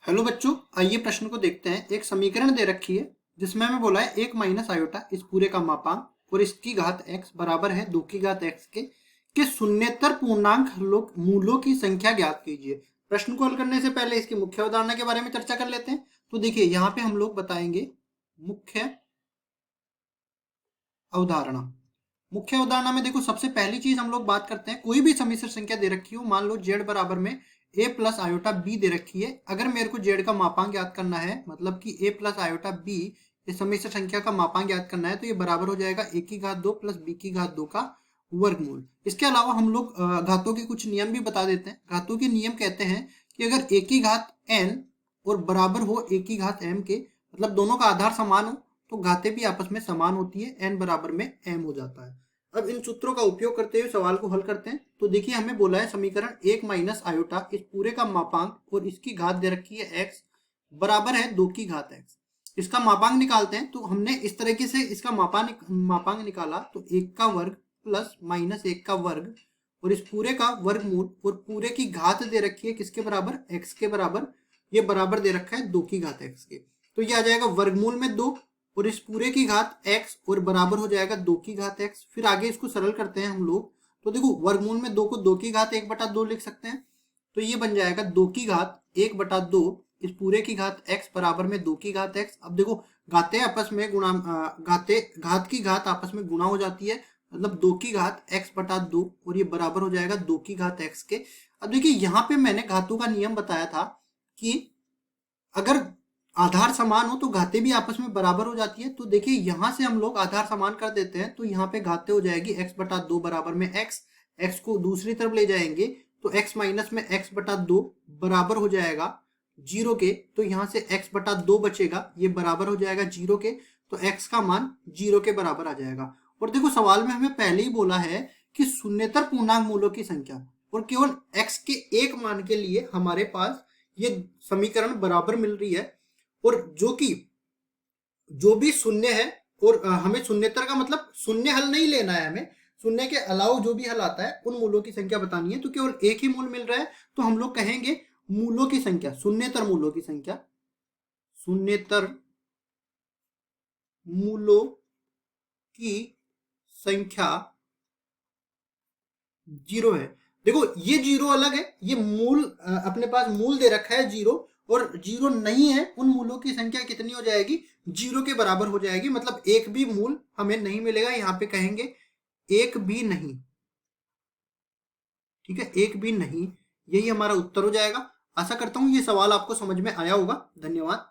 Hello बच्चों, आइए प्रश्न को देखते हैं। एक समीकरण दे रखी है जिसमें हमें बोला है 1 माइनस आयोटा इस पूरे का मापांक और इसकी घात x बराबर है 2 की घात x के शून्येतर पूर्णांक मूलों की संख्या ज्ञात कीजिए। प्रश्न को हल करने से पहले इसकी मुख्य अवधारणा के बारे में चर्चा कर लेते हैं। तो देखिए, यहाँ पे हम लोग बताएंगे मुख्य अवधारणा। मुख्य अवधारणा में देखो, सबसे पहली चीज हम लोग बात करते हैं, कोई भी समिश्र संख्या दे रखी हो, मान लो z बराबर में a प्लस आयोटा b दे रखी है। अगर मेरे को z का मापांक याद करना है, मतलब कि a प्लस आयोटा b इस समिश्र संख्या का मापांक याद करना है, तो ये बराबर हो जाएगा a की घात 2 प्लस b की घात 2 का वर्गमूल। इसके अलावा हम लोग घातों के कुछ नियम भी बता देते हैं। घातों के नियम कहते हैं कि अगर a की घात n और बराबर हो a की घात m के, मतलब दोनों का आधार समान हो, तो घातें भी आपस में समान होती है, n बराबर में m हो जाता है। अब इन सूत्रों का उपयोग करते हुए सवाल को हल करते हैं। तो देखिए, हमें बोला है समीकरण 1 माइनस आयोटा इस पूरे का मापांक और इसकी घात दे रखी है x बराबर है 2 की घात x। इसका मापांक निकालते हैं। तो हमने इस तरीके से इसका मापांक निकाला, तो 1 का वर्ग प्लस माइनस 1 का वर्ग और इस पूरे का वर्गमूल और पूरे की घात दे रखी है किसके बराबर, x के बराबर। ये बराबर दे रखा है 2 की घात x के, तो ये आ जाएगा वर्गमूल में 2 और इस पूरे की घात x और बराबर हो जाएगा 2 की घात x। फिर आगे इसको सरल करते हैं हम लोग। तो देखो, वर्गमूल में 2 को 2 की घात 1/2 लिख सकते हैं, तो ये बन जाएगा 2 की घात 1/2 इस पूरे की घात x बराबर में 2 की घात x। अब देखो, घातें आपस में घात की घात आपस में गुणा हो जाती है, मतलब 2 की घात x/2 और ये बराबर हो जाएगा 2 की घात x के। अब देखिए, यहाँ पे मैंने घातों का नियम बताया था कि अगर आधार समान हो तो घातें भी आपस में बराबर हो जाती है। तो देखिए, यहां से हम लोग आधार समान कर देते हैं, तो यहाँ पे घातें हो जाएगी x/2 बराबर में x को दूसरी तरफ ले जाएंगे तो x माइनस में x/2 बराबर हो जाएगा 0 के। तो यहाँ से x/2 बचेगा, ये बराबर हो जाएगा 0 के, तो x का मान 0 के बराबर आ जाएगा। और देखो, सवाल में हमें पहले ही बोला है कि शून्येतर पूर्णांक मूलों की संख्या, और केवल x के एक मान के लिए हमारे पास ये समीकरण बराबर मिल रही है। और जो भी शून्य है, और हमें शून्येतर का मतलब शून्य हल नहीं लेना है, हमें शून्य के अलावा जो भी हल आता है उन मूलों की संख्या बतानी है। तो केवल एक ही मूल मिल रहा है, तो हम लोग कहेंगे मूलों की संख्या, शून्येतर मूलों की संख्या, शून्येतर मूलों की संख्या 0 है। देखो, ये 0 अलग है, ये मूल अपने पास मूल दे रखा है 0, और 0 नहीं है, उन मूलों की संख्या कितनी हो जाएगी, 0 के बराबर हो जाएगी। मतलब एक भी मूल हमें नहीं मिलेगा, यहाँ पे कहेंगे एक भी नहीं। ठीक है, एक भी नहीं, यही हमारा उत्तर हो जाएगा। आशा करता हूं ये सवाल आपको समझ में आया होगा। धन्यवाद।